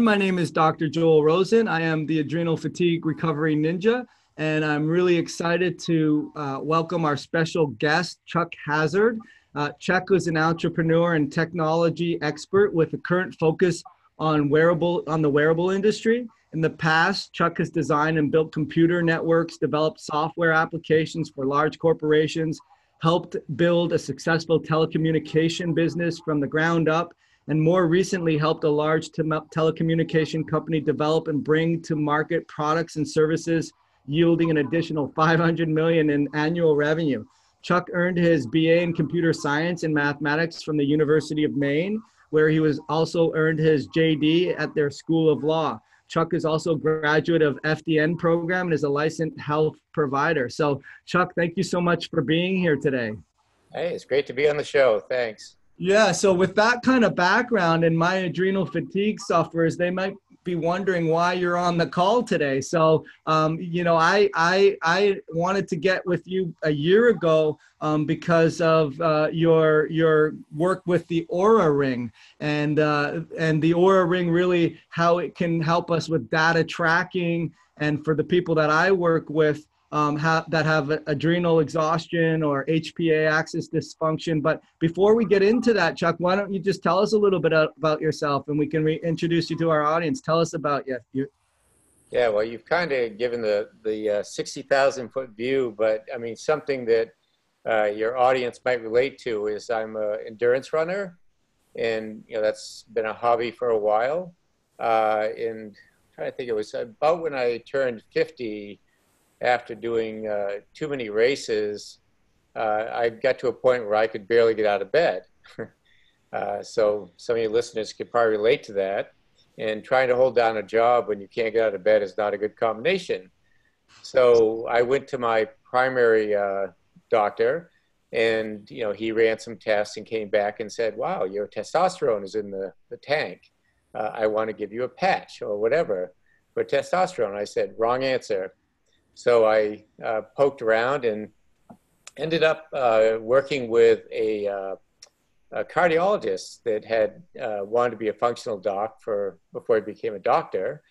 My name is Dr. Joel Rosen. I am the Adrenal Fatigue Recovery Ninja, and I'm really excited to welcome our special guest, Chuck Hazard. Chuck is an entrepreneur and technology expert with a current focus on the wearable industry. In the past, Chuck has designed and built computer networks, developed software applications for large corporations, helped build a successful telecommunication business from the ground up, and more recently helped a large telecommunication company develop and bring to market products and services yielding an additional 500 million in annual revenue. Chuck earned his BA in computer science and mathematics from the University of Maine, where he was also earned his JD at their School of Law. Chuck is also a graduate of FDN program and is a licensed health provider. So Chuck, thank you so much for being here today. Hey, it's great to be on the show. Thanks. Yeah, so with that kind of background and my adrenal fatigue sufferers, they might be wondering why you're on the call today. So, I wanted to get with you a year ago because of your work with the Oura Ring and the Oura Ring, really how it can help us with data tracking. And for the people that I work with, that have adrenal exhaustion or HPA axis dysfunction. But before we get into that, Chuck, why don't you just tell us a little bit about yourself, and we can reintroduce you to our audience. Tell us about you. Yeah, well, you've kind of given the 60,000-foot view, but I mean, something that your audience might relate to is I'm an endurance runner, and that's been a hobby for a while. And I'm trying to think, it was about when I turned 50. After doing too many races, I got to a point where I could barely get out of bed. So some of your listeners could probably relate to that. And trying to hold down a job when you can't get out of bed is not a good combination. So I went to my primary doctor, and he ran some tests and came back and said, "Wow, your testosterone is in the tank. I want to give you a patch or whatever for testosterone." I said, "Wrong answer." So I poked around and ended up working with a cardiologist that had wanted to be a functional doc before he became a doctor.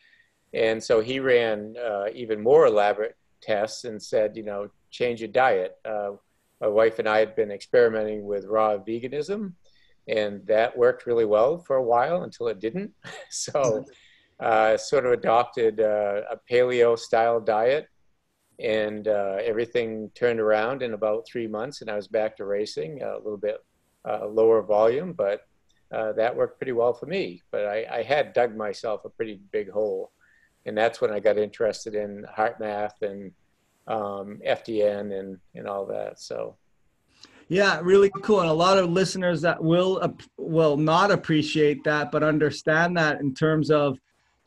And so he ran even more elaborate tests and said, change your diet. My wife and I had been experimenting with raw veganism, and that worked really well for a while until it didn't. So sort of adopted a paleo style diet. And everything turned around in about 3 months, and I was back to racing, a little bit lower volume, but that worked pretty well for me. But I had dug myself a pretty big hole, and that's when I got interested in HeartMath and FDN and all that. So. Yeah, really cool. And a lot of listeners that will not appreciate that, but understand that in terms of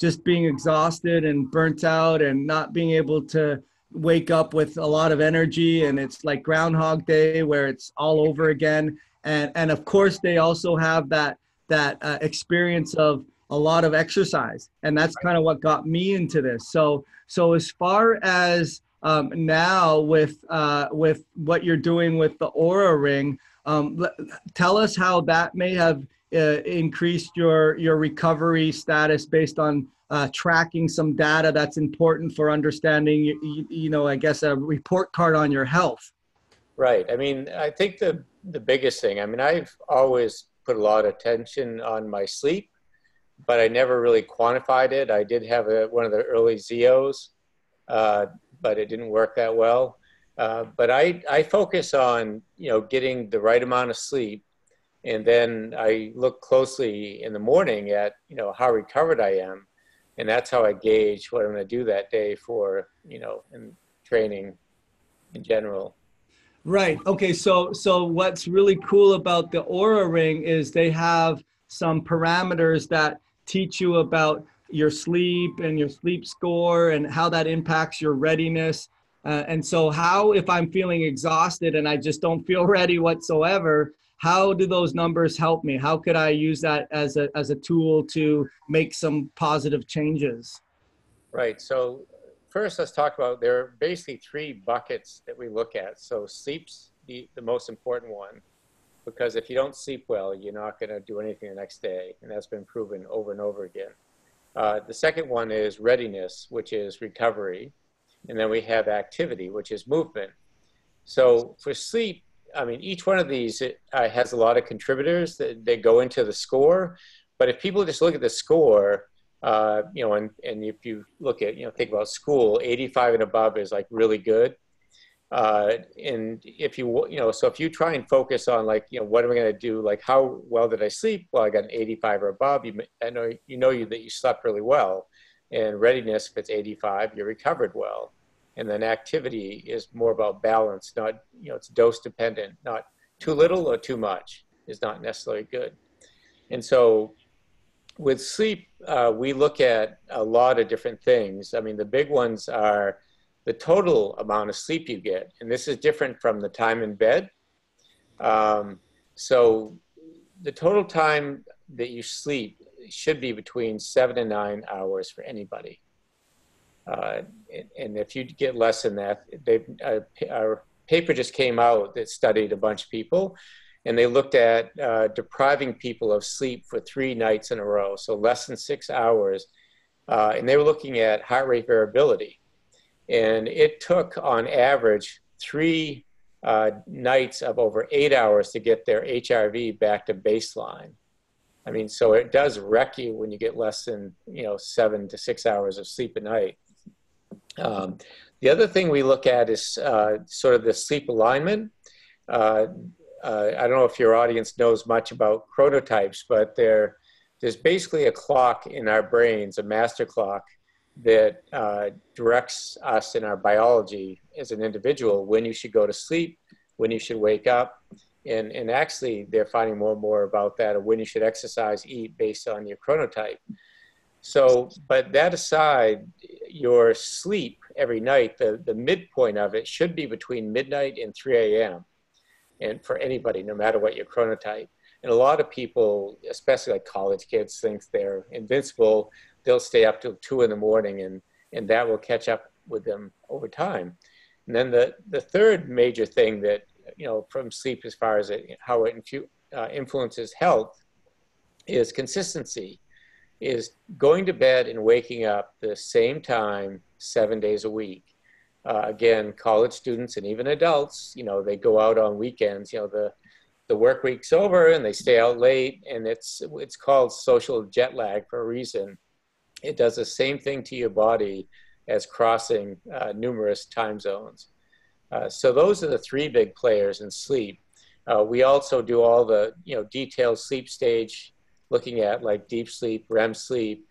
just being exhausted and burnt out and not being able to wake up with a lot of energy, and it's like Groundhog Day where it's all over again. And of course they also have that experience of a lot of exercise, and that's kind of what got me into this. So as far as now with what you're doing with the Oura Ring, tell us how that may have increased your recovery status based on tracking some data that's important for understanding, I guess, a report card on your health. Right. I mean, I think the biggest thing, I mean, I've always put a lot of attention on my sleep, but I never really quantified it. I did have one of the early ZEOs, but it didn't work that well. But I focus on, getting the right amount of sleep. And then I look closely in the morning at, how recovered I am. And that's how I gauge what I'm going to do that day for, in training in general. Right. Okay. So what's really cool about the Oura Ring is they have some parameters that teach you about your sleep and your sleep score and how that impacts your readiness. And so if I'm feeling exhausted and I just don't feel ready whatsoever, how do those numbers help me? How could I use that as a tool to make some positive changes? Right. So first, let's talk about, there are basically 3 buckets that we look at. So sleep's the most important one, because if you don't sleep well, you're not going to do anything the next day. And that's been proven over and over again. The second one is readiness, which is recovery. And then we have activity, which is movement. So for sleep, I mean, each one of these has a lot of contributors that they go into the score. But if people just look at the score, and if you look at, think about school, 85 and above is like really good. And if so if you try and focus on like, what am I going to do? Like, how well did I sleep? Well, I got an 85 or above. That you slept really well. And readiness, if it's 85, you recovered well. And then activity is more about balance, not, it's dose dependent, not too little or too much is not necessarily good. And so with sleep, we look at a lot of different things. I mean, the big ones are the total amount of sleep you get. And this is different from the time in bed. So the total time that you sleep should be between 7 and 9 hours for anybody. And if you get less than that, our paper just came out that studied a bunch of people, and they looked at depriving people of sleep for 3 nights in a row, so less than 6 hours. And they were looking at heart rate variability. And it took, on average, 3 nights of over 8 hours to get their HRV back to baseline. I mean, so it does wreck you when you get less than 7 to 6 hours of sleep a night. The other thing we look at is sort of the sleep alignment. I don't know if your audience knows much about chronotypes, but there's basically a clock in our brains, a master clock, that directs us in our biology as an individual when you should go to sleep, when you should wake up. And actually, they're finding more and more about that, of when you should exercise, eat, based on your chronotype. So, but that aside, your sleep every night, the midpoint of it should be between midnight and 3 a.m. And for anybody, no matter what your chronotype. And a lot of people, especially like college kids, think they're invincible. They'll stay up till 2 in the morning, and that will catch up with them over time. And then the third major thing that, from sleep, as far as how it influences health, is consistency, is going to bed and waking up the same time 7 days a week. Again, college students and even adults, they go out on weekends, the work week's over and they stay out late, and it's called social jet lag for a reason. It does the same thing to your body as crossing numerous time zones. So those are the 3 big players in sleep. We also do all the detailed sleep stage, looking at like deep sleep, REM sleep,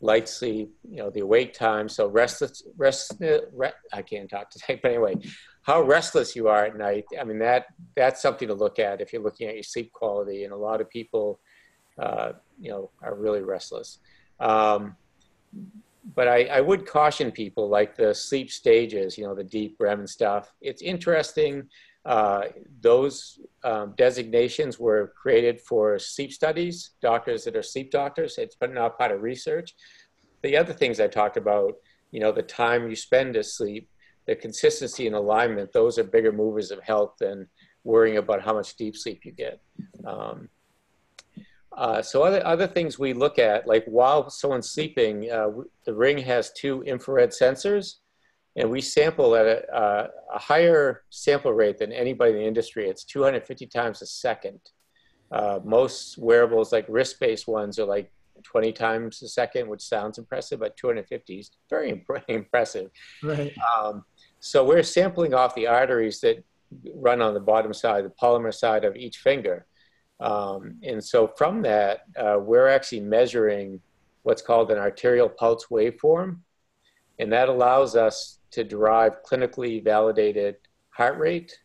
light sleep, the awake time. So I can't talk today, but anyway, how restless you are at night. I mean, that's something to look at if you're looking at your sleep quality. And a lot of people, are really restless. But I would caution people, like the sleep stages, the deep REM and stuff. It's interesting. Those designations were created for sleep studies, doctors that are sleep doctors. It's not part of research. The other things I talked about, the time you spend asleep, the consistency and alignment, those are bigger movers of health than worrying about how much deep sleep you get. So other things we look at, like while someone's sleeping, the Ring has 2 infrared sensors, and we sample at a higher sample rate than anybody in the industry. It's 250 times a second. Most wearables, like wrist-based ones, are like 20 times a second, which sounds impressive, but 250 is very impressive. Right. So we're sampling off the arteries that run on the bottom side, the polymer side of each finger. And so from that, we're actually measuring what's called an arterial pulse waveform. And that allows us to derive clinically validated heart rate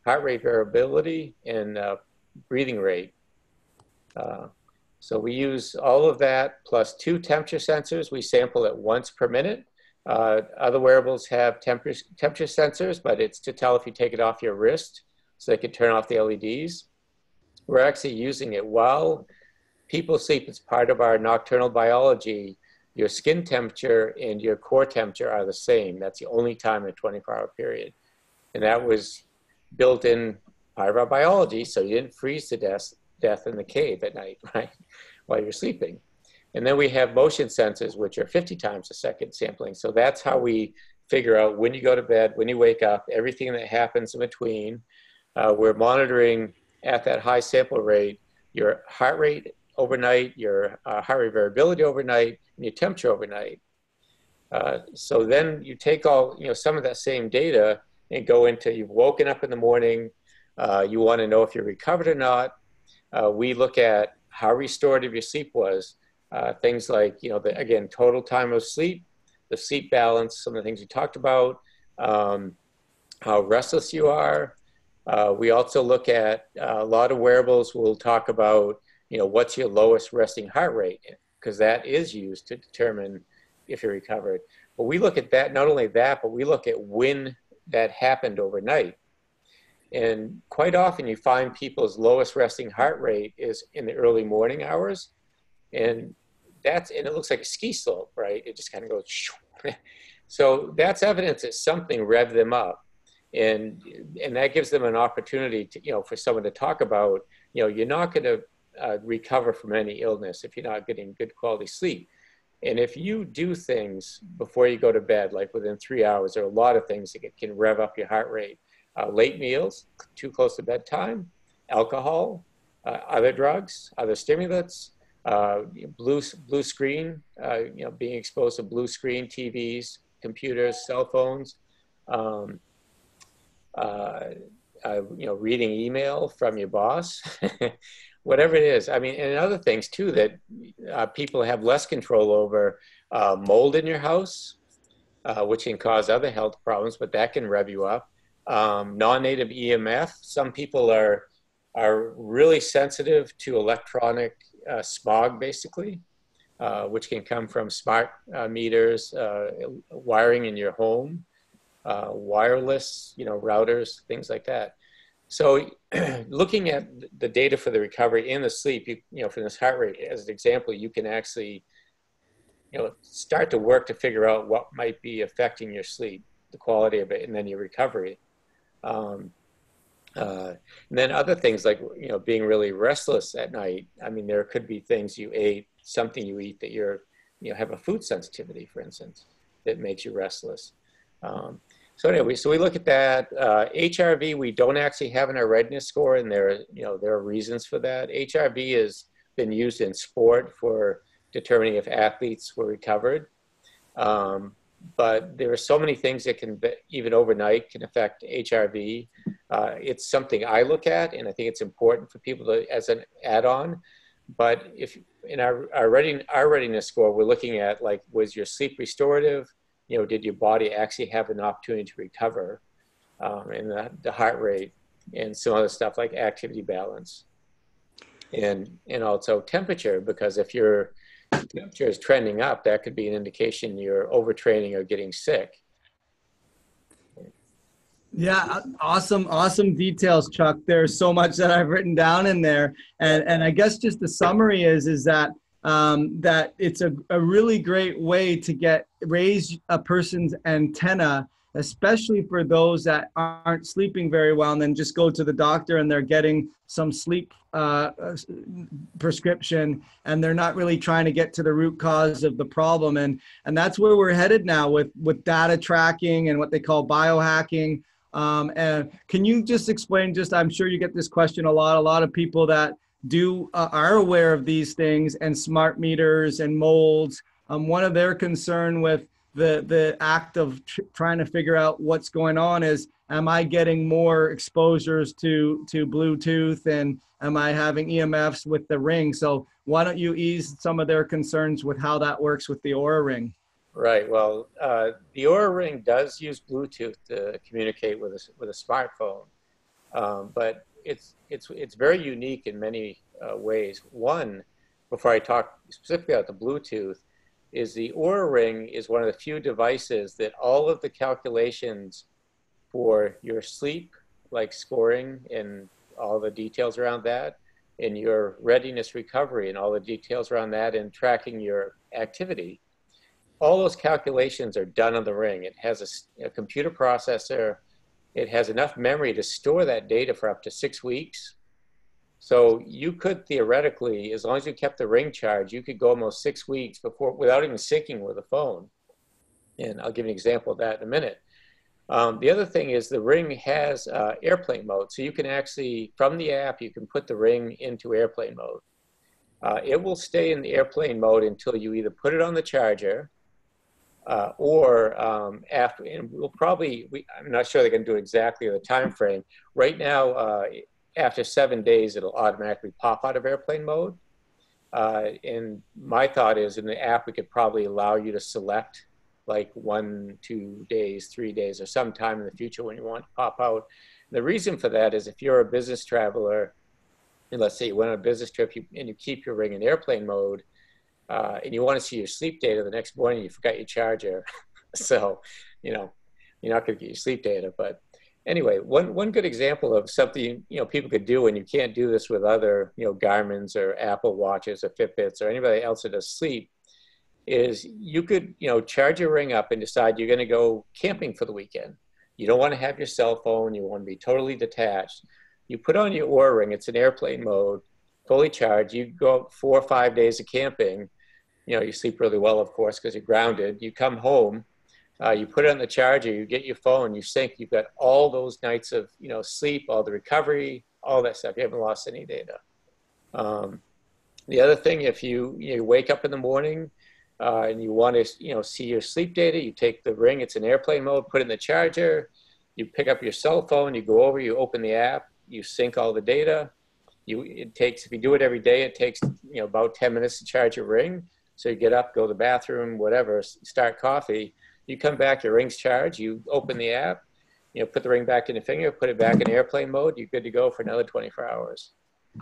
variability, and breathing rate. So we use all of that plus 2 temperature sensors. We sample it once per minute. Other wearables have temperature sensors, but it's to tell if you take it off your wrist, so they can turn off the LEDs. We're actually using it while people sleep. It's part of our nocturnal biology. Your skin temperature and your core temperature are the same. That's the only time in a 24-hour period. And that was built in part of our biology, so you didn't freeze to death in the cave at night, right, while you're sleeping. And then we have motion sensors, which are 50 times a second sampling. So that's how we figure out when you go to bed, when you wake up, everything that happens in between. We're monitoring at that high sample rate your heart rate overnight, your heart rate variability overnight, and your temperature overnight. So then you take all, some of that same data and go into, you've woken up in the morning, you want to know if you're recovered or not. We look at how restorative your sleep was. Things like, again, total time of sleep, the sleep balance, some of the things we talked about, how restless you are. We also look at a lot of wearables. We'll talk about, what's your lowest resting heart rate, because that is used to determine if you're recovered. But we look at that, not only that, but we look at when that happened overnight. And quite often you find people's lowest resting heart rate is in the early morning hours. And it looks like a ski slope, right? It just kind of goes. So that's evidence that something revved them up. And that gives them an opportunity to, for someone to talk about, you're not going to recover from any illness if you're not getting good quality sleep. And if you do things before you go to bed, like within 3 hours, there are a lot of things that can rev up your heart rate. Late meals, too close to bedtime, alcohol, other drugs, other stimulants, blue screen, being exposed to blue screen TVs, computers, cell phones, reading email from your boss, whatever it is. I mean, and other things too that people have less control over, mold in your house, which can cause other health problems, but that can rev you up. Non-native EMF. Some people are really sensitive to electronic smog, basically, which can come from smart meters, wiring in your home, wireless, routers, things like that. So looking at the data for the recovery in the sleep, for this heart rate as an example, you can actually, start to work to figure out what might be affecting your sleep, the quality of it, and then your recovery. And then other things like, being really restless at night. I mean, there could be things you ate, something you eat that have a food sensitivity, for instance, that makes you restless. So anyway, so we look at that. HRV, we don't actually have in our readiness score, and there are reasons for that. HRV has been used in sport for determining if athletes were recovered. But there are so many things that can, even overnight, can affect HRV. It's something I look at, and I think it's important for people to, as an add-on. But if in our readiness score, we're looking at, like, was your sleep restorative? Did your body actually have an opportunity to recover? And the heart rate, and some other stuff like activity balance, and also temperature, because if your temperature is trending up, that could be an indication you're overtraining or getting sick. Yeah, awesome details, Chuck. There's so much that I've written down in there, and I guess just the summary is that that it's a really great way to raise a person's antenna, especially for those that aren't sleeping very well and then just go to the doctor and they're getting some sleep prescription and they're not really trying to get to the root cause of the problem. And that's where we're headed now with data tracking and what they call biohacking. And can you just explain, I'm sure you get this question a lot of people that are aware of these things and smart meters and molds. One of their concern with the act of trying to figure out what's going on is, am I getting more exposures to Bluetooth, and am I having EMFs with the ring? So why don't you ease some of their concerns with how that works with the Oura Ring? Right. Well, the Oura Ring does use Bluetooth to communicate with a smartphone, but it's very unique in many ways. One, before I talk specifically about the Bluetooth, is the Oura Ring is one of the few devices that all of the calculations for your sleep, like scoring and all the details around that, and your readiness recovery and all the details around that, and tracking your activity, all those calculations are done on the ring. It has a computer processor. It has enough memory to store that data for up to 6 weeks. So you could theoretically, as long as you kept the ring charged, you could go almost 6 weeks before without even syncing with a phone. And I'll give you an example of that in a minute. The other thing is the ring has airplane mode. So you can actually, from the app, you can put the ring into airplane mode. It will stay in the airplane mode until you either put it on the charger or after, and I'm not sure they're going to do exactly the time frame. Right now, after 7 days, it'll automatically pop out of airplane mode. And my thought is in the app, we could probably allow you to select like 1, 2 days, 3 days, or some time in the future when you want to pop out. The reason for that is if you're a business traveler, and let's say you went on a business trip and you keep your ring in airplane mode, and you want to see your sleep data the next morning, you forgot your charger. So, you know, you're not going to get your sleep data. But anyway, one good example of something, people could do, and you can't do this with other, Garmin's or Apple Watches or Fitbits or anybody else that does sleep, is you could, charge your ring up and decide you're going to go camping for the weekend. You don't want to have your cell phone. You want to be totally detached. You put on your Oura ring. It's in airplane mode, fully charged. You go 4 or 5 days of camping. You sleep really well, of course, because you're grounded. You come home, you put it on the charger, you get your phone, you sync. You've got all those nights of, sleep, all the recovery, all that stuff. You haven't lost any data. The other thing, if you wake up in the morning and you want to, see your sleep data, you take the ring. It's in airplane mode. Put it in the charger. You pick up your cell phone. You go over. You open the app. You sync all the data. If you do it every day, it takes about 10 minutes to charge your ring. So you get up, go to the bathroom, whatever, start coffee. You come back, your ring's charged. You open the app, put the ring back in your finger, put it back in airplane mode. You're good to go for another 24 hours.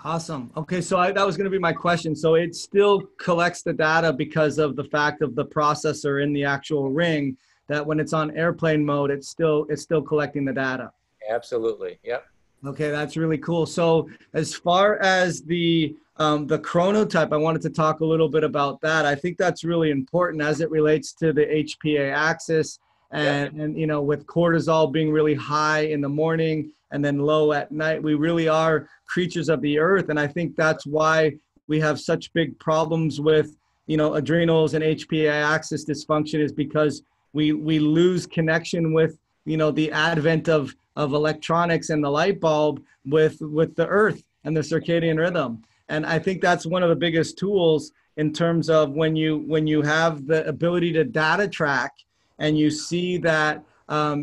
Awesome. Okay, so that was going to be my question. So it still collects the data because of the fact of the processor in the actual ring, that when it's on airplane mode, it's still collecting the data. Absolutely. Yep. Okay, that's really cool. So as far as the chronotype, I wanted to talk a little bit about that. I think that's really important as it relates to the HPA axis and with cortisol being really high in the morning and then low at night. We really are creatures of the earth. And I think that's why we have such big problems with, adrenals and HPA axis dysfunction, is because we lose connection with, the advent of electronics and the light bulb with the earth and the circadian rhythm. And I think that's one of the biggest tools in terms of when you have the ability to data track and you see that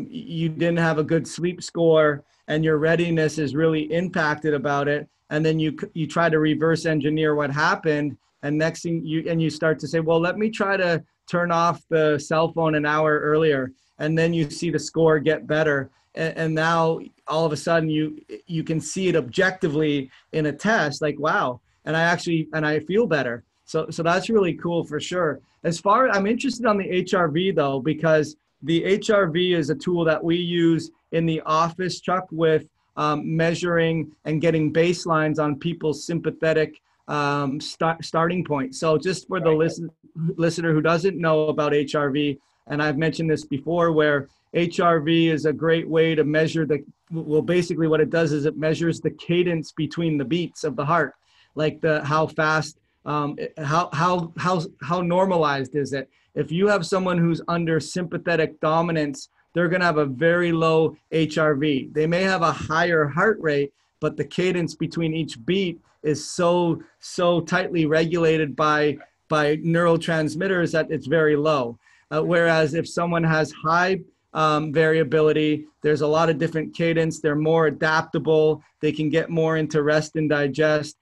you didn't have a good sleep score and your readiness is really impacted about it. And then you try to reverse engineer what happened. And next thing you start to say, well, let me try to turn off the cell phone an hour earlier. And then you see the score get better. And now all of a sudden you can see it objectively in a test, like, wow, and I feel better. So that's really cool for sure. I'm interested on the HRV though, because the HRV is a tool that we use in the office, Chuck, with measuring and getting baselines on people's sympathetic starting point. So just for the listener who doesn't know about HRV, and I've mentioned this before, where HRV is a great way to measure basically what it does is it measures the cadence between the beats of the heart, like how fast, how normalized is it? If you have someone who's under sympathetic dominance, they're going to have a very low HRV. They may have a higher heart rate, but the cadence between each beat is so tightly regulated by neurotransmitters that it's very low. Whereas if someone has high variability, there's a lot of different cadence. They're more adaptable. They can get more into rest and digest.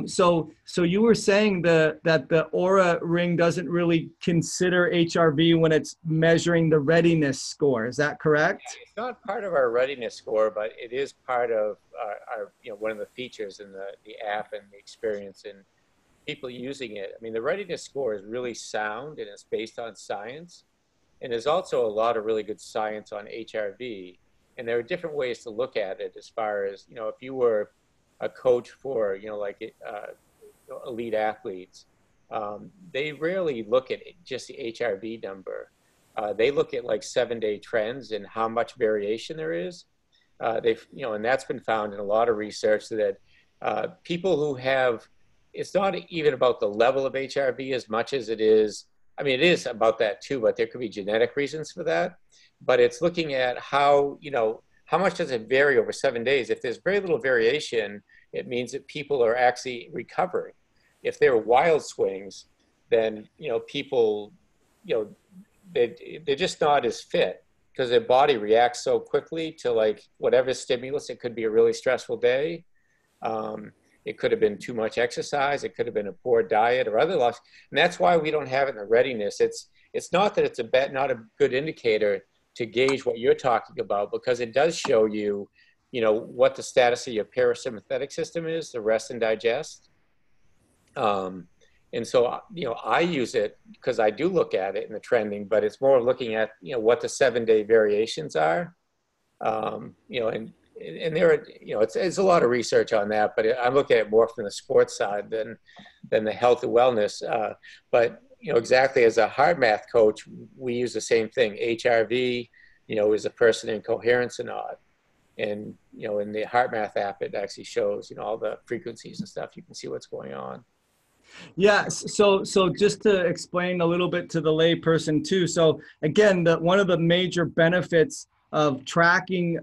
So you were saying that the Oura ring doesn't really consider HRV when it's measuring the readiness score. Is that correct? It's not part of our readiness score, but it is part of our one of the features in the app and the experience and people using it. I mean, the readiness score is really sound and it's based on science. And there's also a lot of really good science on HRV. And there are different ways to look at it as far as, if you were a coach for, elite athletes, they rarely look at just the HRV number. They look at like 7-day trends and how much variation there is. And that's been found in a lot of research that People who have, it's not even about the level of HRV as much as it is, I mean, it is about that too, but there could be genetic reasons for that. But it's looking at how, how much does it vary over 7 days? If there's very little variation, it means that people are actually recovering. If there are wild swings, then, people, they're just not as fit because their body reacts so quickly to like whatever stimulus. It could be a really stressful day. It could have been too much exercise. It could have been a poor diet or other loss. And that's why we don't have it in the readiness. It's not that it's not a good indicator to gauge what you're talking about, because it does show you, what the status of your parasympathetic system is, the rest and digest. And so, I use it because I do look at it in the trending, but it's more looking at, what the 7-day variations are. And there are, it's a lot of research on that, but I'm looking at it more from the sports side than the health and wellness. But, exactly as a heart math coach, we use the same thing. HRV, is a person in coherence or not. And, in the heart math app, it actually shows, all the frequencies and stuff. You can see what's going on. Yeah. So just to explain a little bit to the lay person too. So again, one of the major benefits of tracking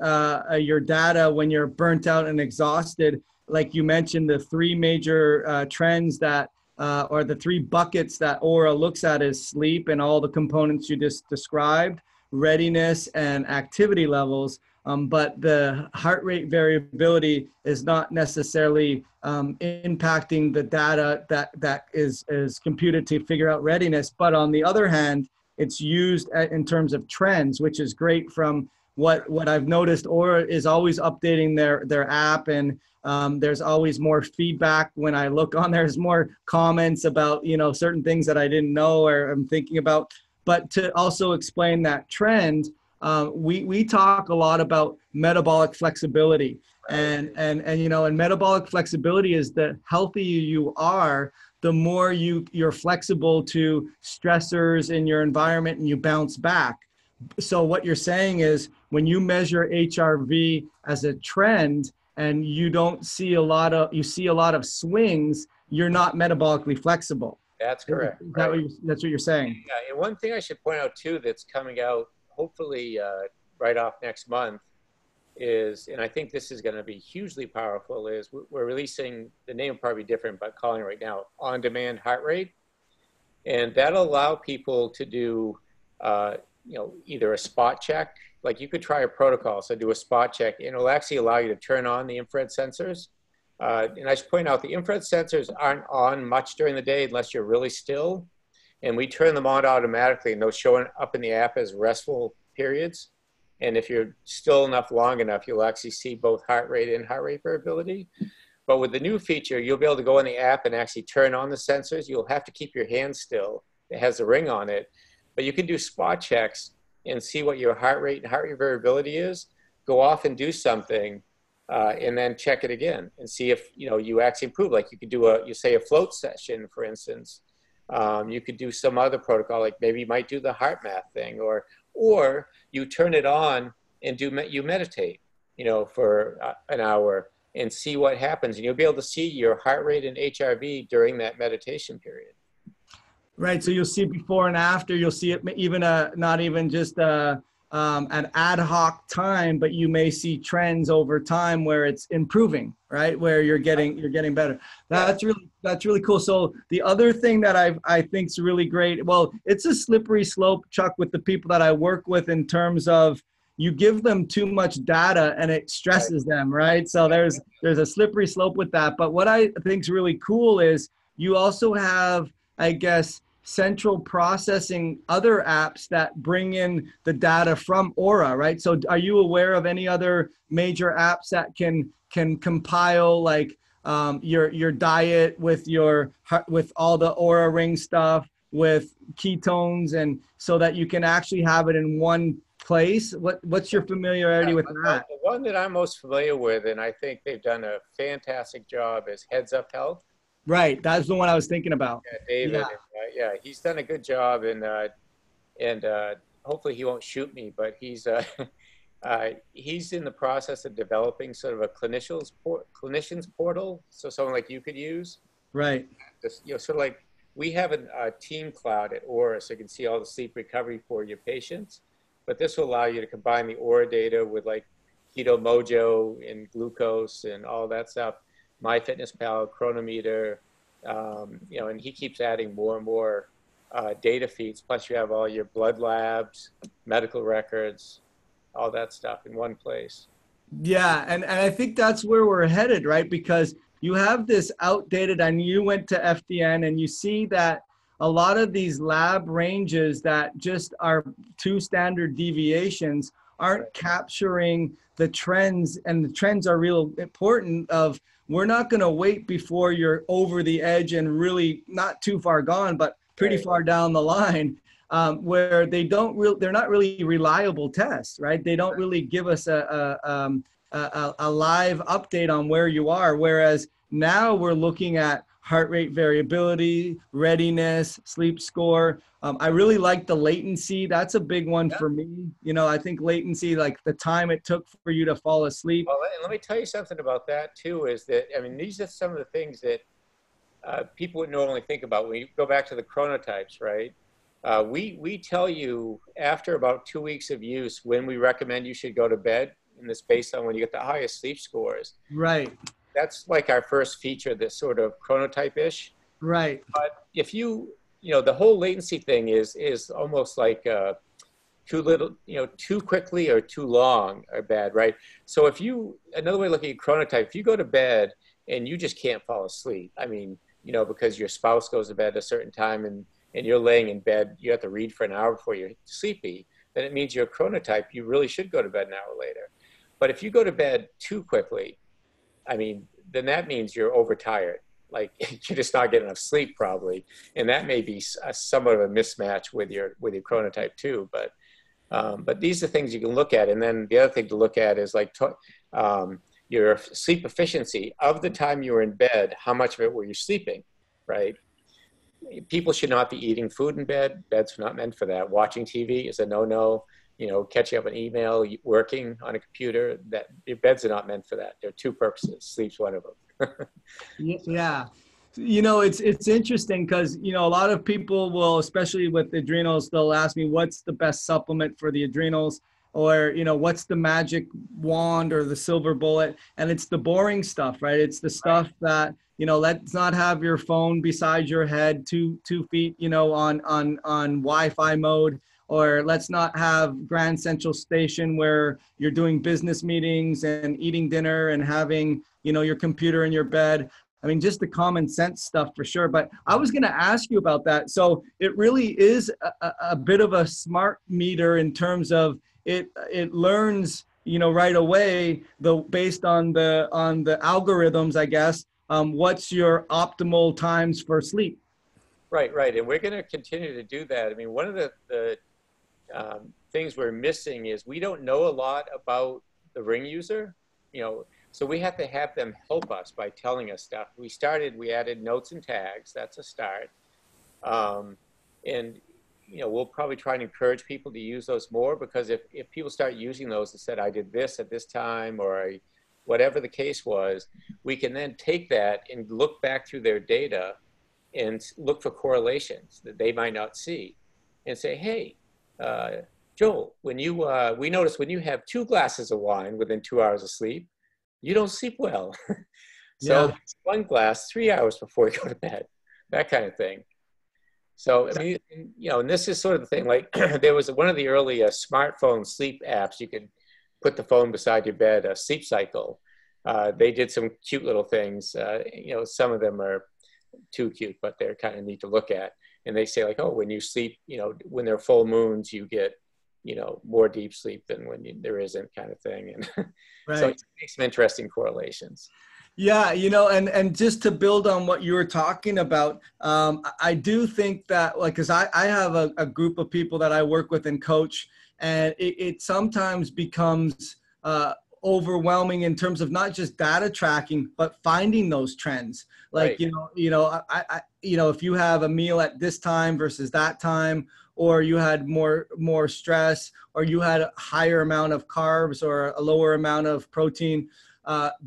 your data when you're burnt out and exhausted, like you mentioned, the three major trends that, or the three buckets that Aura looks at is sleep and all the components you just described, readiness and activity levels. But the heart rate variability is not necessarily impacting the data that is computed to figure out readiness. But on the other hand, it's used in terms of trends, which is great. From what I've noticed, Aura is always updating their app, and there's always more feedback. When I look on, there's more comments about, certain things that I didn't know or I'm thinking about. But to also explain that trend, we talk a lot about metabolic flexibility, and metabolic flexibility is the healthier you are, the more you're flexible to stressors in your environment and you bounce back. So what you're saying is when you measure HRV as a trend and you see a lot of swings, you're not metabolically flexible. That's correct. That's what you're saying. Yeah, and one thing I should point out too that's coming out hopefully right off next month is, and I think this is going to be hugely powerful, is we're releasing, the name will probably be different, but calling it right now on-demand heart rate. And that'll allow people to do, either a spot check, like you could try a protocol, so do a spot check, and it'll actually allow you to turn on the infrared sensors. And I should point out the infrared sensors aren't on much during the day unless you're really still. And we turn them on automatically, and they'll show up in the app as restful periods. And if you're still enough long enough, you'll actually see both heart rate and heart rate variability. But with the new feature, you'll be able to go in the app and actually turn on the sensors. You'll have to keep your hand still. It has a ring on it. But you can do spot checks and see what your heart rate and heart rate variability is. Go off and do something, and then check it again and see if you actually improve. Like you could do a float session, for instance. You could do some other protocol, like maybe you might do the heart math thing, or you turn it on and you meditate, for an hour and see what happens. And you'll be able to see your heart rate and HRV during that meditation period. Right. So you'll see before and after. You'll see it even not even just an ad hoc time, but you may see trends over time where it's improving, right? Where you're getting better. That's really cool. So the other thing that I think is really great, well, it's a slippery slope, Chuck, with the people that I work with, in terms of you give them too much data and it stresses them, right? So there's a slippery slope with that. But what I think is really cool is you also have, I guess, central processing other apps that bring in the data from Aura, right? So are you aware of any other major apps that can compile like your diet with all the Aura Ring stuff, with ketones, and so that you can actually have it in one place? What's your familiarity with that? The one that I'm most familiar with, and I think they've done a fantastic job, is Heads Up Health. Right, that's the one I was thinking about. Yeah, David. Yeah, he's done a good job, and hopefully he won't shoot me. But he's He's in the process of developing sort of a clinician's portal, so someone like you could use. Right. This, sort of like we have a team cloud at Aura, so you can see all the sleep recovery for your patients. But this will allow you to combine the Aura data with like Keto Mojo and glucose and all that stuff, MyFitnessPal, Chronometer, and he keeps adding more and more data feeds. Plus, you have all your blood labs, medical records, all that stuff in one place. Yeah, and I think that's where we're headed, right? Because you have this outdated, and you went to FDN and you see that a lot of these lab ranges that just are 2 standard deviations aren't capturing the trends, and the trends are real important of we're not going to wait before you're over the edge and really not too far gone, but pretty far down the line. Where they're not really reliable tests, right? They don't really give us a live update on where you are. Whereas now we're looking at heart rate variability, readiness, sleep score. I really like the latency. That's a big one for me. I think latency, like the time it took for you to fall asleep. Well, let me tell you something about that too, is that, these are some of the things that people would normally think about when you go back to the chronotypes, right? We tell you after about 2 weeks of use when we recommend you should go to bed, and this based on when you get the highest sleep scores. Right. That's like our first feature, that's sort of chronotype-ish. Right. But if the whole latency thing is almost like too little, too quickly or too long are bad, right? So another way of looking at chronotype, if you go to bed and you just can't fall asleep, because your spouse goes to bed at a certain time and you're laying in bed, you have to read for an hour before you're sleepy, then it means you're a chronotype. You really should go to bed an hour later. But if you go to bed too quickly, then that means you're overtired. Like you're just not getting enough sleep probably. And that may be somewhat of a mismatch with your chronotype too. But these are things you can look at. And then the other thing to look at is like your sleep efficiency of the time you were in bed, how much of it were you sleeping, right? People should not be eating food in bed. Bed's not meant for that. Watching TV is a no-no. Catching up on email, working on a computer, that your beds are not meant for that. There are 2 purposes. Sleep's one of them. Yeah. It's interesting because, a lot of people will, especially with adrenals, they'll ask me what's the best supplement for the adrenals, or, what's the magic wand or the silver bullet. And it's the boring stuff, right? It's the stuff that, let's not have your phone beside your head 2 feet, on Wi-Fi mode, or let's not have Grand Central Station where you're doing business meetings and eating dinner and having, your computer in your bed. Just the common sense stuff for sure. But I was going to ask you about that. So it really is a bit of a smart meter in terms of it learns, right away, based on the algorithms, I guess, what's your optimal times for sleep. Right. And we're going to continue to do that. One of the things we're missing is we don't know a lot about the Ring user, so we have to have them help us by telling us stuff. We added notes and tags. That's a start. And we'll probably try and encourage people to use those more, because if people start using those and said, I did this at this time, or whatever the case was, we can then take that and look back through their data and look for correlations that they might not see and say, hey, Joel, we notice when you have 2 glasses of wine within 2 hours of sleep, you don't sleep well. So 1 glass 3 hours before you go to bed, that kind of thing. So, and this is sort of the thing, like there was one of the early smartphone sleep apps. You could put the phone beside your bed, a Sleep Cycle. They did some cute little things. Some of them are too cute, but they're kind of neat to look at. And they say like, oh, when you sleep, when there are full moons, you get, more deep sleep than when there isn't, kind of thing. And so it makes some interesting correlations. Yeah, and just to build on what you were talking about, I do think that, like, because I have a group of people that I work with and coach, and it sometimes becomes overwhelming in terms of not just data tracking, but finding those trends. Like, Right. if you have a meal at this time versus that time, or you had more stress, or you had a higher amount of carbs or a lower amount of protein,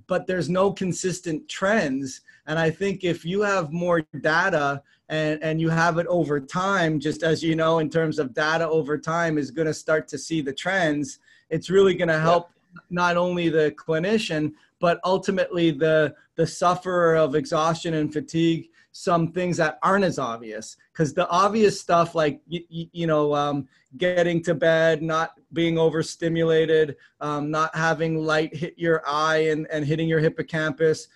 but there's no consistent trends. And I think if you have more data and you have it over time, just as you know, in terms of data over time is going to start to see the trends, it's really going to Yep. help not only the clinician, but ultimately the sufferer of exhaustion and fatigue, some things that aren't as obvious. Because the obvious stuff like, getting to bed, not being overstimulated, not having light hit your eye and hitting your hippocampus,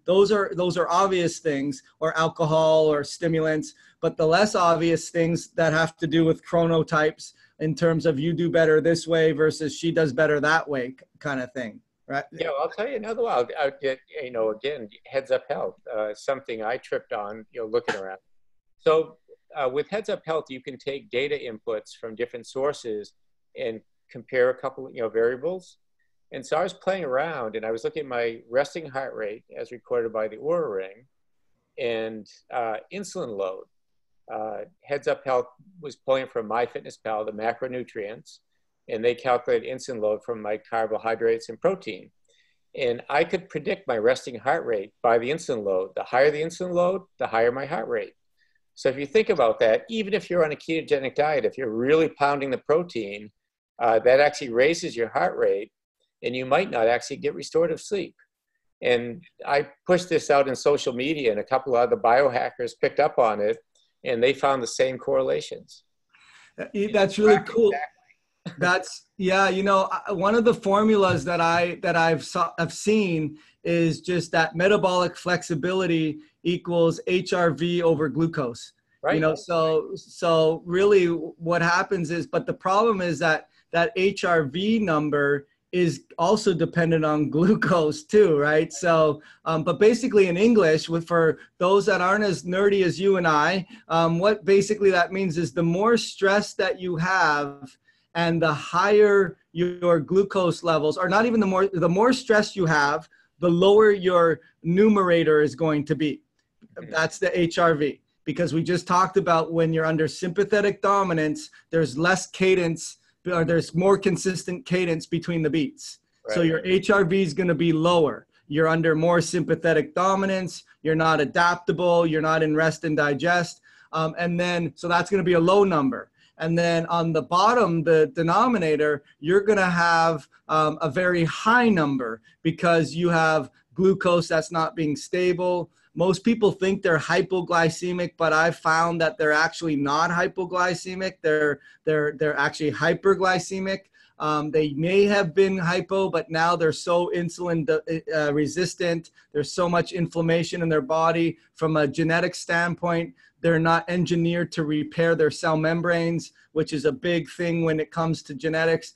those are obvious things, or alcohol or stimulants. But the less obvious things that have to do with chronotypes, in terms of you do better this way versus she does better that way kind of thing, right? Yeah, well, I'll tell you another one. I'll get, again, Heads Up Health, something I tripped on, looking around. So with Heads Up Health, you can take data inputs from different sources and compare a couple, variables. And so I was playing around and I was looking at my resting heart rate as recorded by the Oura Ring and insulin load. Heads Up Health was pulling from MyFitnessPal the macronutrients, and they calculate insulin load from my carbohydrates and protein. And I could predict my resting heart rate by the insulin load. The higher the insulin load, the higher my heart rate. So if you think about that, even if you're on a ketogenic diet, if you're really pounding the protein, that actually raises your heart rate, and you might not actually get restorative sleep. And I pushed this out in social media, and a couple of other biohackers picked up on it, and they found the same correlations. That's really cool. That's, yeah, one of the formulas that I've seen is just that metabolic flexibility equals HRV over glucose. Right. So really what happens is, but the problem is that HRV number is also dependent on glucose too, right? So, but basically in English, for those that aren't as nerdy as you and I, what basically that means is the more stress that you have and the higher your glucose levels, or not even the more stress you have, the lower your numerator is going to be. That's the HRV, because we just talked about when you're under sympathetic dominance, there's less cadence, or there's more consistent cadence between the beats. Right. So your HRV is going to be lower. You're under more sympathetic dominance. You're not adaptable. You're not in rest and digest. So that's going to be a low number. And then on the bottom, the denominator, you're going to have a very high number because you have glucose that's not being stable. Most people think they're hypoglycemic, but I've found that they're actually not hypoglycemic. They're actually hyperglycemic. They may have been hypo, but now they're so insulin resistant. There's so much inflammation in their body. From a genetic standpoint, they're not engineered to repair their cell membranes, which is a big thing when it comes to genetics,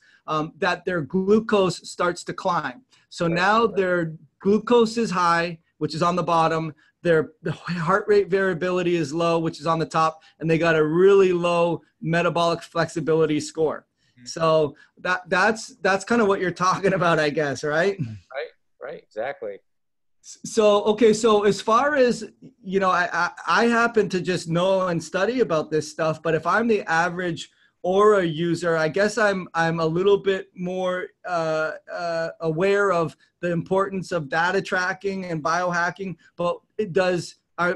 that their glucose starts to climb. So now their glucose is high, which is on the bottom. The heart rate variability is low, which is on the top, and they got a really low metabolic flexibility score. So that's kind of what you're talking about, I guess, right? Right, exactly. So, okay, so as far as, I happen to just know and study about this stuff, but if I'm the average Oura user, I guess I'm a little bit more aware of the importance of data tracking and biohacking, but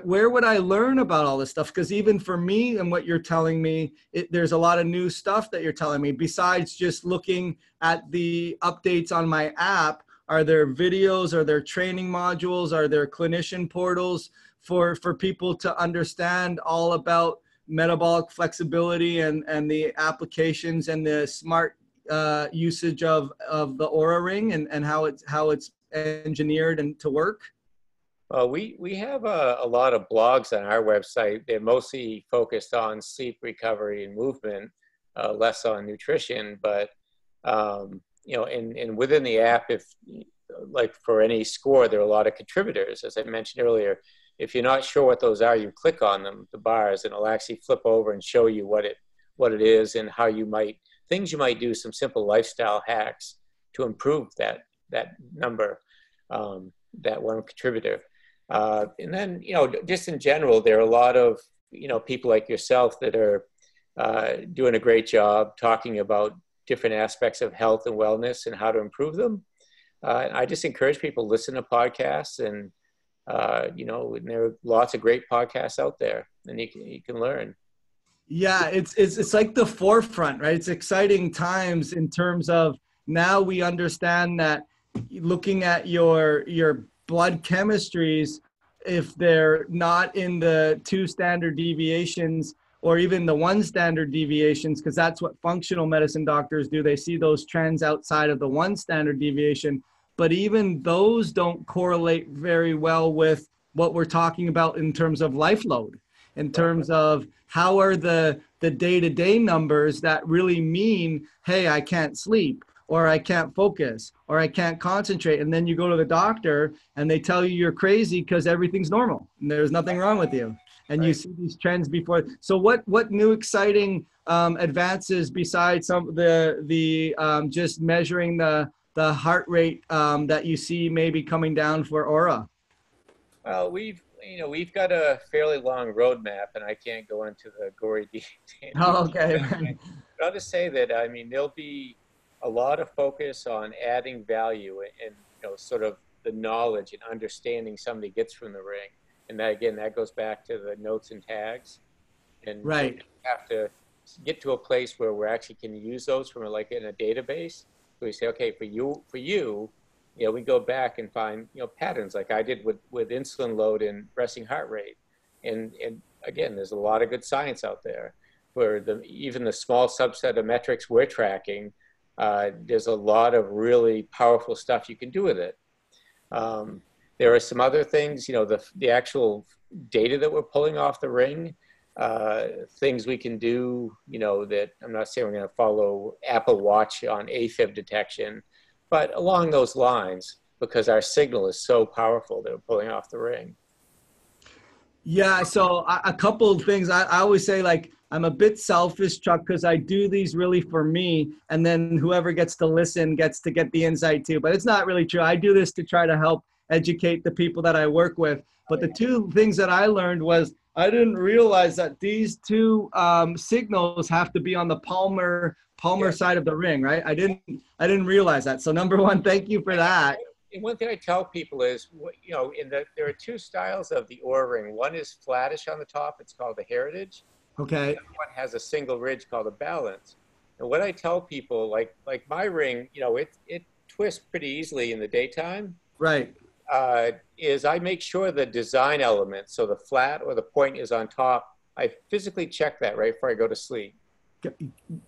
where would I learn about all this stuff? Because even for me and what you're telling me, there's a lot of new stuff that you're telling me. Besides just looking at the updates on my app, are there videos? Are there training modules? Are there clinician portals for people to understand all about metabolic flexibility and the applications and the smart usage of the Oura Ring and how it's engineered and to work? We have a lot of blogs on our website. They're mostly focused on sleep, recovery, and movement, less on nutrition. But and within the app, if like for any score, there are a lot of contributors, as I mentioned earlier. If you're not sure what those are, you click on them, the bars, and it'll actually flip over and show you what it is and how things you might do, some simple lifestyle hacks to improve that that number, that one contributor. And then, just in general, there are a lot of, people like yourself that are doing a great job talking about different aspects of health and wellness and how to improve them. I just encourage people to listen to podcasts, and and there are lots of great podcasts out there, and you can learn. Yeah, it's like the forefront, right? It's exciting times in terms of now we understand that looking at your blood chemistries, if they're not in the 2 standard deviations or even the 1 standard deviations, because that's what functional medicine doctors do. They see those trends outside of the 1 standard deviation, but even those don't correlate very well with what we're talking about in terms of life load, in terms of how are the day-to-day numbers that really mean, hey, I can't sleep, or I can't focus, or I can't concentrate. And then you go to the doctor and they tell you you're crazy because everything's normal and there's nothing wrong with you. And you see these trends before. So what new exciting advances besides some of the just measuring the heart rate that you see maybe coming down for Aura? Well, we've got a fairly long roadmap, and I can't go into the gory details. Oh, okay. But I'll just say that, there'll be a lot of focus on adding value and, sort of the knowledge and understanding somebody gets from the ring. And that, again, that goes back to the notes and tags. And right. We have to get to a place where we actually can use those from like in a database. So we say, okay, for you, we go back and find, patterns like I did with insulin load and resting heart rate. And again, there's a lot of good science out there where even the small subset of metrics we're tracking, there's a lot of really powerful stuff you can do with it. There are some other things, the actual data that we're pulling off the ring, things we can do, that I'm not saying we're going to follow Apple Watch on AFib detection, but along those lines, because our signal is so powerful that we're pulling off the ring. Yeah, so a couple of things. I always say, like, I'm a bit selfish, Chuck, because I do these really for me, and then whoever gets to listen gets to get the insight too. But it's not really true. I do this to try to help educate the people that I work with. But the 2 things that I learned was I didn't realize that these 2 signals have to be on the Palmer side of the ring, right? I didn't realize that. So number 1, thank you for that. And one thing I tell people is, there are 2 styles of the Oura ring. One is flattish on the top. It's called the Heritage. Okay. The other one has a single ridge called a Balance. And what I tell people, like my ring, it twists pretty easily in the daytime. Right. Is I make sure the design element, so the flat or the point is on top, I physically check that right before I go to sleep.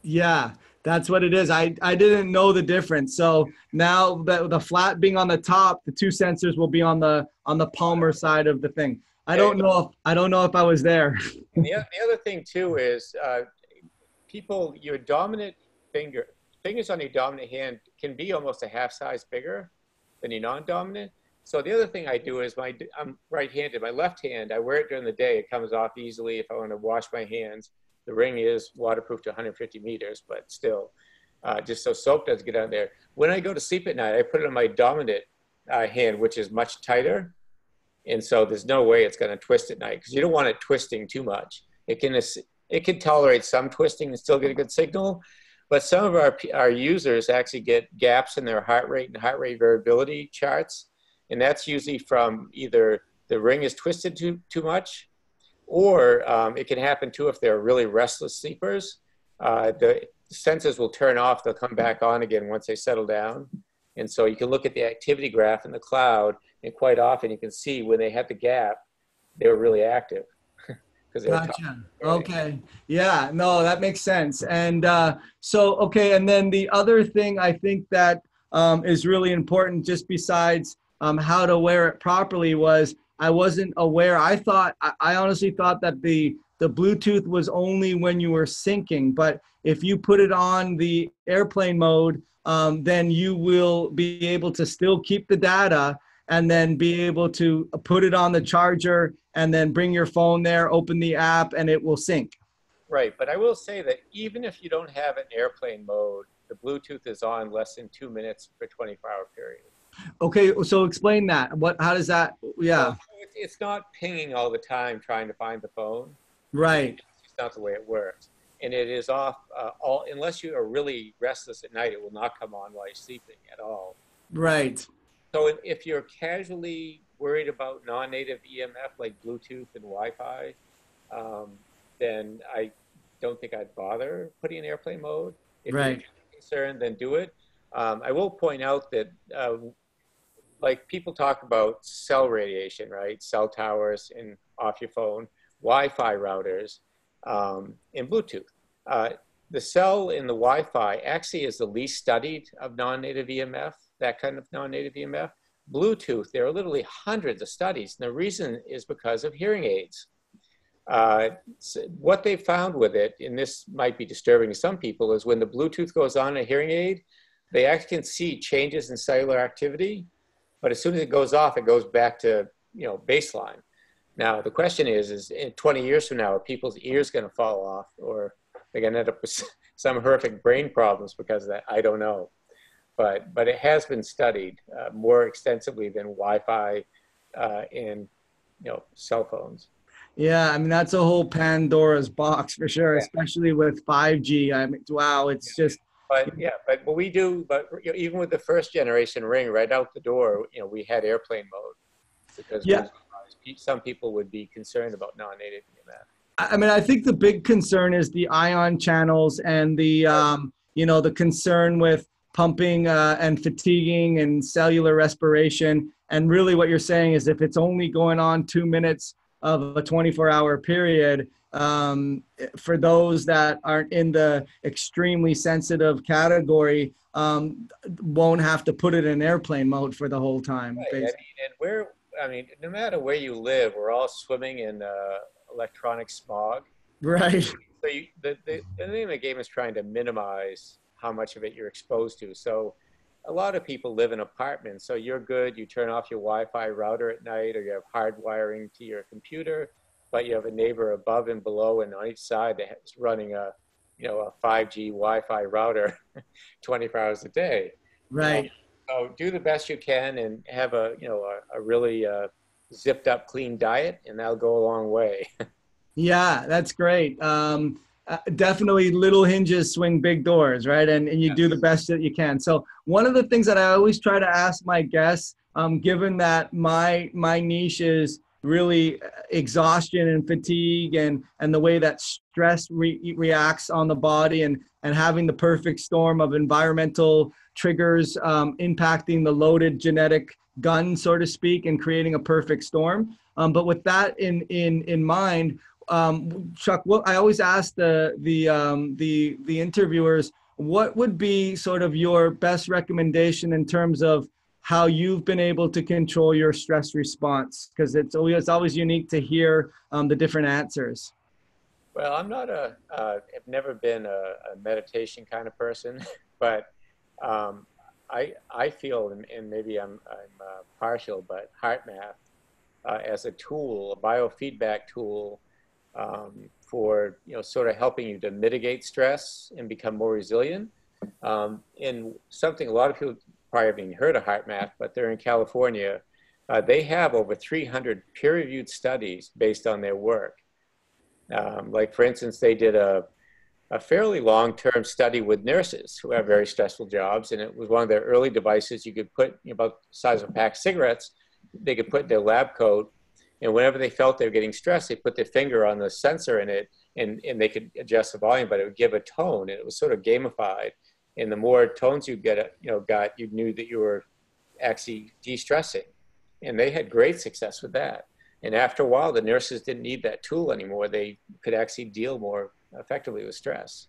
Yeah, that's what it is. I didn't know the difference. So now the flat being on the top, the 2 sensors will be on the Palmer side of the thing. I don't know if I was there. And the other thing too is your dominant fingers on your dominant hand can be almost a half size bigger than your non-dominant. So the other thing I do is I'm right-handed. My left hand, I wear it during the day. It comes off easily if I want to wash my hands. The ring is waterproof to 150 meters, but still, just so soap doesn't get out there. When I go to sleep at night, I put it on my dominant hand, which is much tighter. And so there's no way it's going to twist at night because you don't want it twisting too much. It can tolerate some twisting and still get a good signal. But some of our users actually get gaps in their heart rate and heart rate variability charts. And that's usually from either the ring is twisted too much, or it can happen too if they're really restless sleepers. The sensors will turn off, they'll come back on again once they settle down. And so you can look at the activity graph in the cloud, and quite often you can see when they had the gap, they were really active. Gotcha. Okay. Yeah, no, that makes sense. And okay. And then the other thing I think that is really important, just besides how to wear it properly, was I wasn't aware. I honestly thought that the Bluetooth was only when you were syncing, but if you put it on the airplane mode, then you will be able to still keep the data and then be able to put it on the charger and then bring your phone there, open the app, and it will sync. Right, but I will say that even if you don't have an airplane mode, the Bluetooth is on less than 2 minutes per 24-hour period. Okay, so explain that. How does that, Well, yeah, it's not pinging all the time trying to find the phone. right, It's not the way it works. And it is off all, unless you are really restless at night, it will not come on while you're sleeping at all. right, So if you're casually worried about non-native EMF like Bluetooth and Wi-Fi, um, then I don't think I'd bother putting in airplane mode. If you're right, truly concerned, then do it. I will point out that like people talk about cell radiation, right? Cell towers and off your phone, Wi-Fi routers, and Bluetooth. Uh, the cell in the Wi-Fi actually is the least studied of non-native EMF, that kind of non-native EMF. Bluetooth, there are literally hundreds of studies. And the reason is because of hearing aids. So what they found with it, and this might be disturbing to some people, is when the Bluetooth goes on a hearing aid, they actually can see changes in cellular activity, but as soon as it goes off, it goes back to baseline. Now the question is in 20 years from now, are people's ears going to fall off, or they're going to end up with some horrific brain problems because of that? I don't know, but it has been studied more extensively than Wi-Fi and cell phones. yeah. I mean, that's a whole Pandora's box for sure, Yeah. especially with 5G. I mean, wow, it's just, But yeah, but what we do, but even with the first generation Ring, right out the door, we had airplane mode because we yeah. realized some people would be concerned about non-native EMF. I mean, I think the big concern is the ion channels and the, Right. the concern with pumping and fatiguing and cellular respiration. And really, what you're saying is if it's only going on 2 minutes of a 24-hour period, for those that aren't in the extremely sensitive category, won't have to put it in airplane mode for the whole time, Right. basically. I mean, no matter where you live, we're all swimming in electronic smog. Right. So the name of the game is trying to minimize how much of it you're exposed to. So a lot of people live in apartments, so you're good. You turn off your Wi-Fi router at night, or you have hard wiring to your computer, but you have a neighbor above and below and on each side that's running a 5G Wi-Fi router 24 hours a day. Uh, Right. so do the best you can and have a really zipped up, clean diet, and that'll go a long way. Yeah, that's great. Definitely little hinges swing big doors, right? And you do the Yes. best that you can. So one of the things that I always try to ask my guests, given that my niche is really exhaustion and fatigue and the way that stress reacts on the body and having the perfect storm of environmental triggers impacting the loaded genetic gun, so to speak, and creating a perfect storm. But with that in mind, Chuck, what I always ask the interviewers, what would be sort of your best recommendation in terms of how you've been able to control your stress response? Because it's always unique to hear the different answers. Well, I'm not have never been a meditation kind of person, but um, I feel, and maybe I'm partial, but HeartMath as a tool, a biofeedback tool for sort of helping you to mitigate stress and become more resilient. And something a lot of people probably haven't even heard of HeartMath, but they're in California. They have over 300 peer-reviewed studies based on their work. Like, for instance, they did a fairly long-term study with nurses who have very stressful jobs, and it was one of their early devices you could put about the size of a pack of cigarettes. They could put in their lab coat, and whenever they felt they were getting stressed, they put their finger on the sensor in it, and they could adjust the volume, but it would give a tone, and it was sort of gamified. And the more tones you got, you knew that you were actually de-stressing, and they had great success with that. And after a while, the nurses didn't need that tool anymore. They could actually deal more effectively with stress.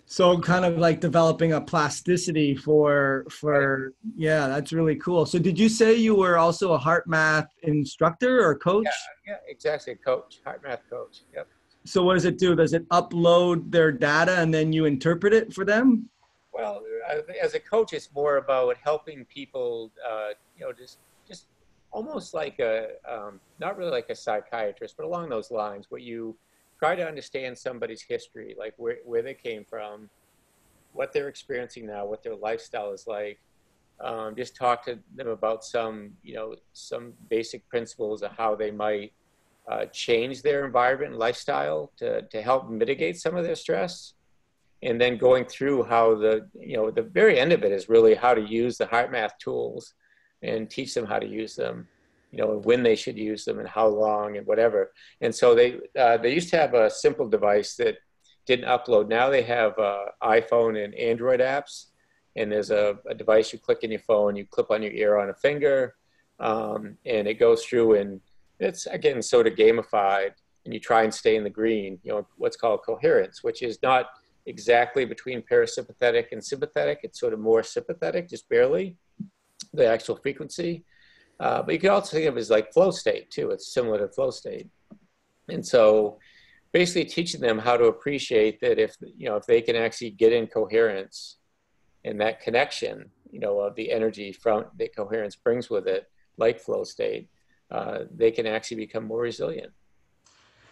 So kind of like developing a plasticity for Right. yeah, that's really cool. So did you say you were also a heart math instructor or Yeah, coach? yeah, exactly. Coach, heart math coach. Yep. So what does it do? Does it upload their data and then you interpret it for them? Well, as a coach, it's more about helping people, just almost like not really like a psychiatrist, but along those lines, where you try to understand somebody's history, like where they came from, what they're experiencing now, what their lifestyle is like, just talk to them about some, some basic principles of how they might change their environment and lifestyle to help mitigate some of their stress. And then going through how the very end of it is really how to use the HeartMath tools and teach them how to use them, when they should use them and how long and whatever. And so they used to have a simple device that didn't upload. Now they have iPhone and Android apps, and there's a device you click in your phone, you clip on your ear on a finger, and it goes through, and it's again sort of gamified, and you try and stay in the green, what's called coherence, which is not exactly between parasympathetic and sympathetic. It's sort of more sympathetic, just barely, the actual frequency. But you can also think of it as like flow state too. It's similar to flow state. And so basically teaching them how to appreciate that if they can actually get in coherence and that connection, of the energy from that coherence brings with it, like flow state, they can actually become more resilient.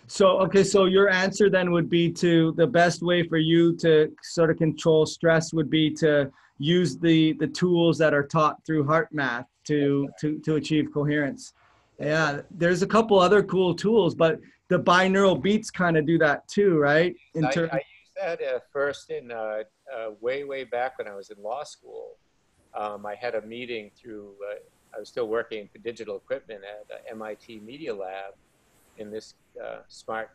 So, okay, so your answer then would be the best way for you to sort of control stress would be to use the tools that are taught through HeartMath to achieve coherence. Yeah, there's a couple other cool tools, but the binaural beats kind of do that too, right? I used that first in way back when I was in law school. I had a meeting through, I was still working for digital equipment at MIT Media Lab, and this smart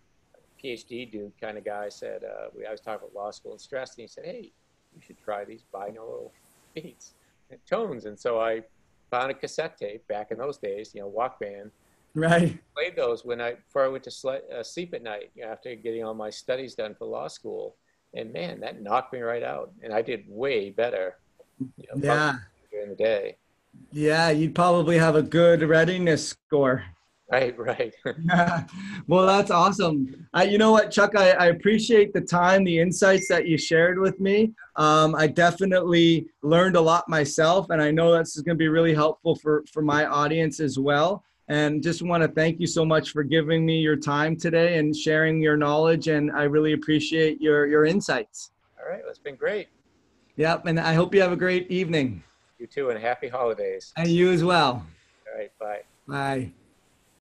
PhD dude kind of guy said, I was talking about law school and stress, and he said, hey, you should try these binaural beats and tones. And so I found a cassette tape back in those days, Walkman. Right. Played those before I went to sleep at night, after getting all my studies done for law school. And man, that knocked me right out. And I did way better yeah, during the day. Yeah, you'd probably have a good readiness score. Right. Well, that's awesome. You know what, Chuck, I appreciate the time, the insights that you shared with me. I definitely learned a lot myself, and I know this is going to be really helpful for my audience as well. And just want to thank you so much for giving me your time today and sharing your knowledge. And I really appreciate your insights. All right. Well, it's been great. Yep. And I hope you have a great evening. You too, and happy holidays. And you as well. All right. Bye. Bye.